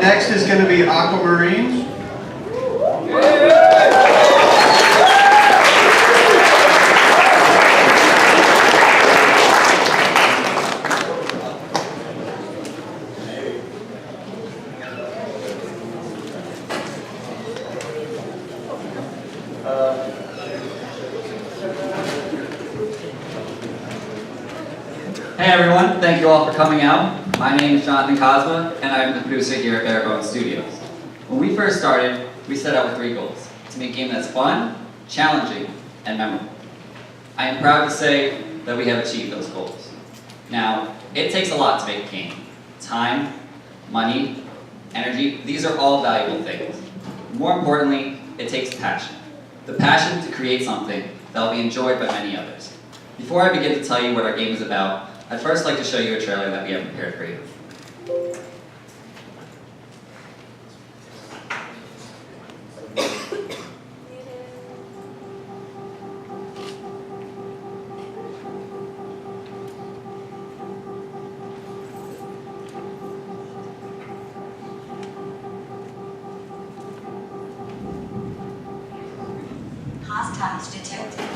Next is going to be Aquamarines. Hey everyone, thank you all for coming out. My name is Jonathan Cosma, and I'm the producer here at Barebone Studios. When we first started, we set out with 3 goals: to make a game that's fun, challenging, and memorable. I am proud to say that we have achieved those goals. Now, it takes a lot to make a game. Time, money, energy, these are all valuable things. More importantly, it takes passion. The passion to create something that will be enjoyed by many others. Before I begin to tell you what our game is about, I'd first like to show you a trailer that we have prepared for you. Hostiles detected.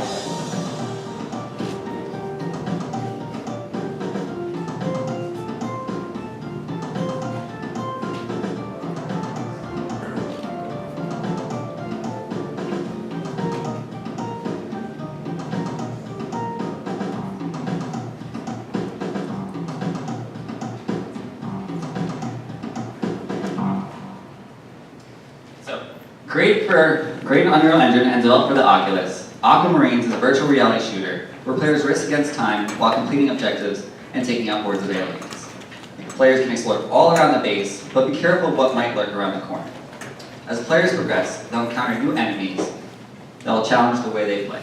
Created on Unreal Engine and developed for the Oculus, Aquamarines is a virtual reality shooter where players race against time while completing objectives and taking out hordes of aliens. Players can explore all around the base, but be careful of what might lurk around the corner. As players progress, they'll encounter new enemies that will challenge the way they play.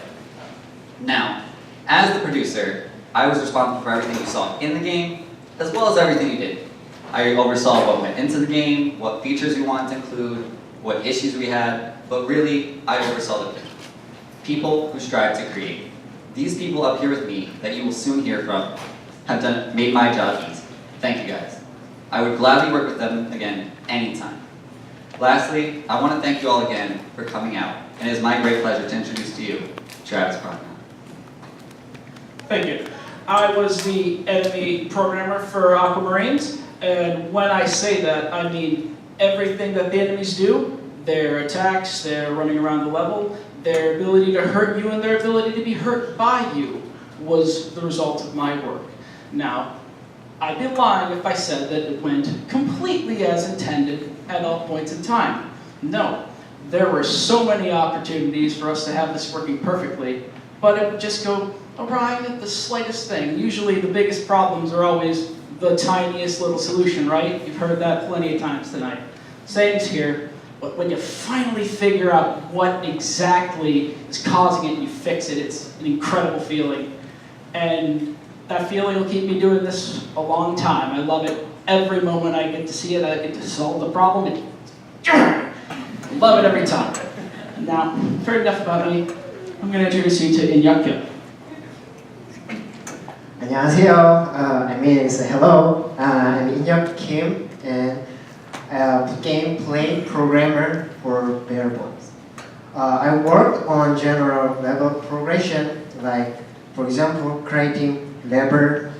Now, as the producer, I was responsible for everything you saw in the game, as well as everything you did. I oversaw what went into the game, what features we wanted to include, what issues we had, but really, I oversaw the people. People who strive to create. These people up here with me, that you will soon hear from, have made my job easy. Thank you guys. I would gladly work with them again, anytime. Lastly, I want to thank you all again for coming out, and it is my great pleasure to introduce to you, Travis Brown. Thank you. I was the enemy programmer for Aquamarines, and when I say that, I mean everything that the enemies do, their attacks, their running around the level, their ability to hurt you and their ability to be hurt by you was the result of my work. Now, I'd be lying if I said that it went completely as intended at all points in time. No, there were so many opportunities for us to have this working perfectly, but it would just go awry at the slightest thing. Usually the biggest problems are always the tiniest little solution, right? You've heard that plenty of times tonight. Same's here, but when you finally figure out what exactly is causing it and you fix it, it's an incredible feeling. And that feeling will keep me doing this a long time. I love it. Every moment I get to see it, I get to solve the problem. Love it every time. Now, fair enough about me. I'm going to introduce you to Inyakyo. 안녕하세요. I mean, hello. I'm Inhyuk Kim, and I'm a gameplay programmer for Barebone. I worked on general level progression, like, for example, creating lever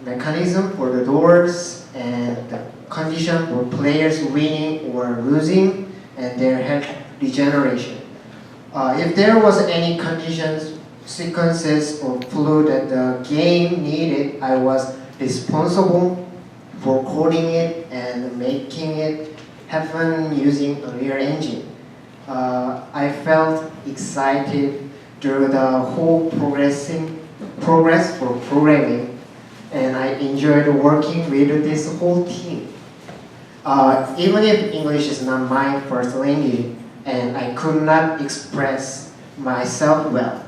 mechanism for the doors and the condition for players winning or losing and their health regeneration. If there was any conditions, sequences or flow that the game needed, I was responsible for coding it and making it happen using a real engine. I felt excited through the whole progress for programming, and I enjoyed working with this whole team. Even if English is not my first language and I could not express myself well,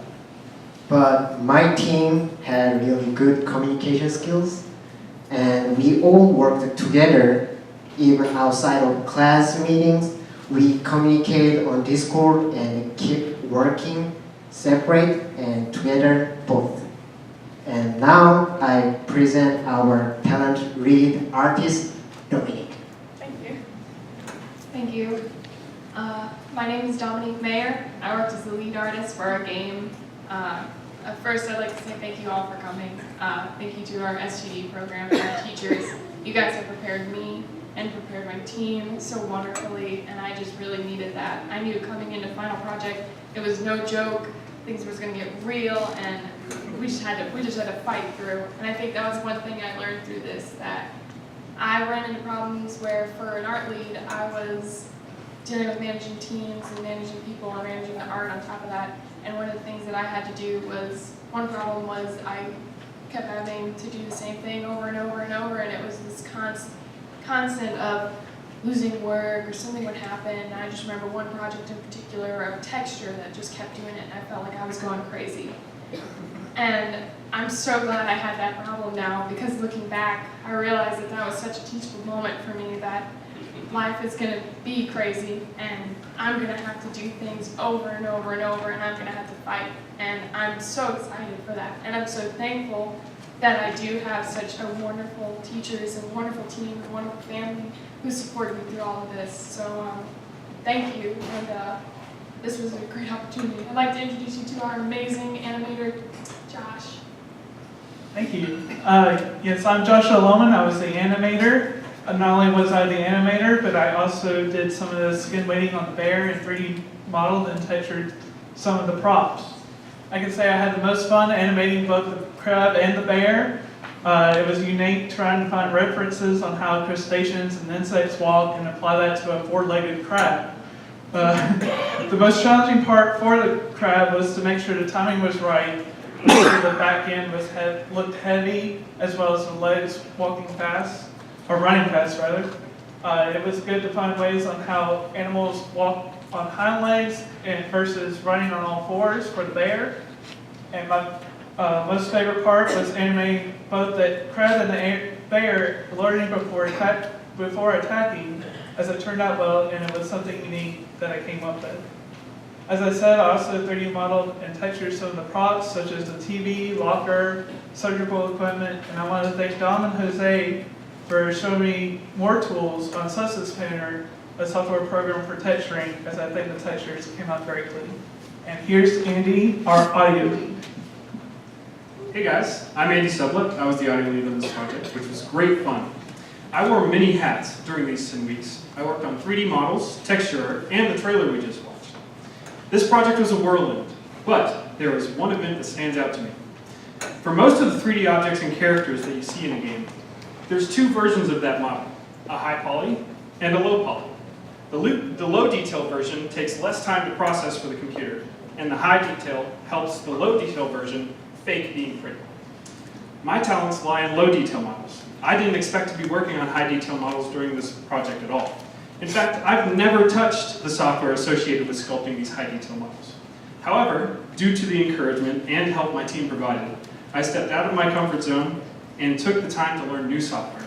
but my team had really good communication skills, and we all worked together even outside of class meetings. We communicate on Discord and keep working separate and together both. And now I present our talent lead artist, Dominic. Thank you. My name is Dominique Mayer. I worked as the lead artist for our game. First, I'd like to say thank you all for coming. Thank you to our SGD program and our teachers. You guys have prepared me and prepared my team so wonderfully, and I just really needed that. I knew coming into Final Project, it was no joke. Things was going to get real, and we just had to fight through. And I think that was one thing I learned through this, that I ran into problems where for an art lead, I was dealing with managing teams and managing people and managing the art on top of that. And one of the things that I had to do was, one problem was I kept having to do the same thing over and over and over, and it was this constant of losing work or something would happen. And I just remember one project in particular of texture that just kept doing it, and I felt like I was going crazy. And I'm so glad I had that problem now, because looking back, I realized that that was such a teachable moment for me, that life is going to be crazy, and I'm going to have to do things over and over and over, and I'm going to have to fight. And I'm so excited for that. And I'm so thankful that I do have such a wonderful teachers and wonderful team and wonderful family who supported me through all of this. So thank you, and this was a great opportunity. I'd like to introduce you to our amazing animator, Josh. Thank you. Yes, I'm Joshua Lohman. I was the animator. Not only was I the animator, but I also did some of the skin weighting on the bear and 3D modeled and textured some of the props. I can say I had the most fun animating both the crab and the bear. It was unique trying to find references on how crustaceans and insects walk and apply that to a 4-legged crab. The most challenging part for the crab was to make sure the timing was right, make sure the back end was looked heavy, as well as the legs walking fast, or running fast rather. It was good to find ways on how animals walk on hind legs and versus running on all fours for the bear. And my most favorite part was animating both the crab and the bear learning before attacking, as it turned out well, and it was something unique that I came up with. As I said, I also 3D modeled and textured some of the props, such as the TV, locker, surgical equipment, and I want to thank Dom and Jose for showing me more tools on Substance Painter, a software program for texturing, as I think the textures came out very clean. And here's Andy, our audio lead. Hey guys, I'm Andy Sublett. I was the audio lead on this project, which was great fun. I wore many hats during these 10 weeks. I worked on 3D models, texture, and the trailer we just watched. This project was a whirlwind, but there is one event that stands out to me. For most of the 3D objects and characters that you see in a game, there's 2 versions of that model, a high poly and a low poly. The low detail version takes less time to process for the computer, and the high detail helps the low detail version fake being pretty. My talents lie in low detail models. I didn't expect to be working on high detail models during this project at all. In fact, I've never touched the software associated with sculpting these high detail models. However, due to the encouragement and help my team provided, I stepped out of my comfort zone and took the time to learn new software.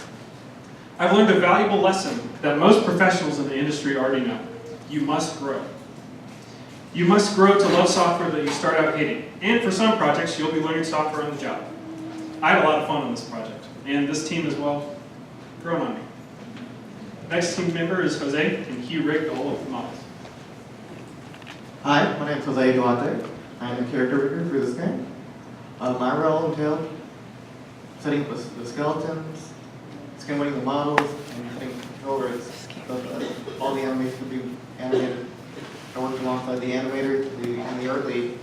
I've learned a valuable lesson that most professionals in the industry already know. You must grow. You must grow to love software that you start out hating. And for some projects, you'll be learning software on the job. I had a lot of fun on this project, and this team as well, grown on me. Next team member is Jose, and he rigged all of the models. Hi, my name is Jose Duarte. I am the character rigger for this game. My role entailed setting up the skeletons, skin weighting the models, and setting controllers so that all the animations could be animated. I worked alongside the animator and the art lead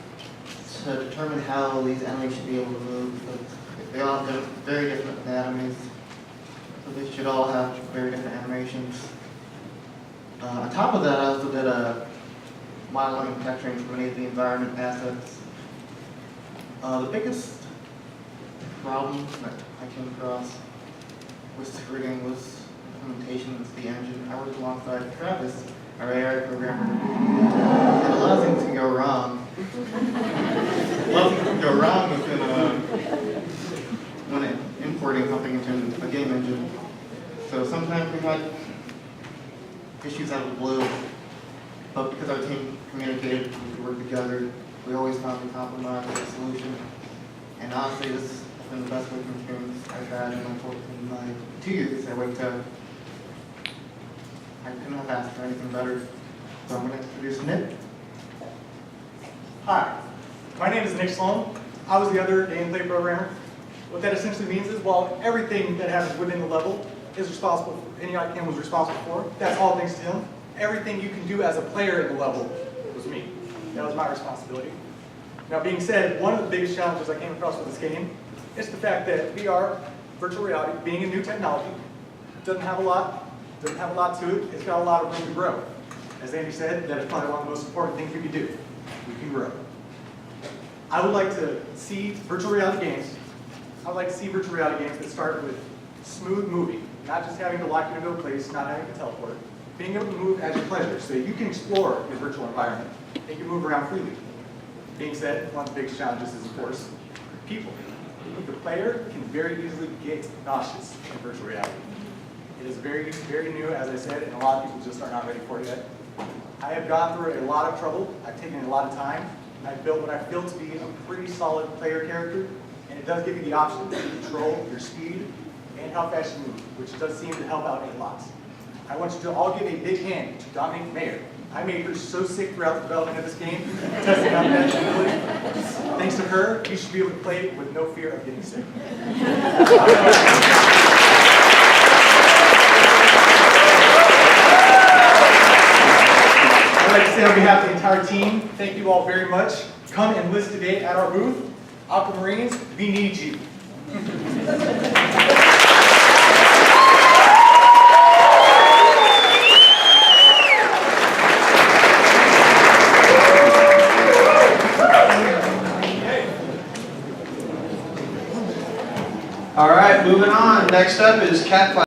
to determine how these animations should be able to move. Because they all have very different anatomies, so they should all have very different animations. On top of that, I also did a modeling and texturing for many of the environment assets. The biggest problem that I came across with rigging was implementation of the engine. I worked alongside Travis, our AI programmer, and a lot of things can go wrong. A lot of things can go wrong when importing something into a game engine. So sometimes we had issues out of the blue, but because our team communicated, we could work together, we always found a compromise or a solution. And honestly, this has been the best working experience I've had in my 2 years I worked at. I couldn't have asked for anything better. So I'm going to introduce Nick. Hi, my name is Nick Sloan. I was the other gameplay programmer. What that essentially means is, while everything that happens within the level is responsible for, any Ken was responsible for, that's all thanks to him. Everything you can do as a player in the level was me. That was my responsibility. Now, being said, one of the biggest challenges I came across with this game is the fact that VR, virtual reality, being a new technology, doesn't have a lot to it. It's got a lot of room to grow. As Andy said, that is probably one of the most important things we can do. We can grow. I would like to see virtual reality games. I would like to see virtual reality games that start with smooth moving, not just having to lock you into a place, not having to teleport, being able to move at your pleasure so that you can explore your virtual environment and you can move around freely. Being said, one of the biggest challenges is, of course, people. The player can very easily get nauseous in virtual reality. It is very, very new, as I said, and a lot of people just are not ready for it yet. I have gone through a lot of trouble. I've taken a lot of time. I've built what I feel to be a pretty solid player character, and it does give you the option to control your speed and how fast you move, which does seem to help out a lot. I want you to all give a big hand to Dominique Mayer. I made her so sick throughout the development of this game, testing out that ability. Thanks to her, you should be able to play it with no fear of getting sick. I'd like to say on behalf of the entire team, thank you all very much. Come and list today at our booth. Aquamarines, we need you. All right, moving on. Next up is Cat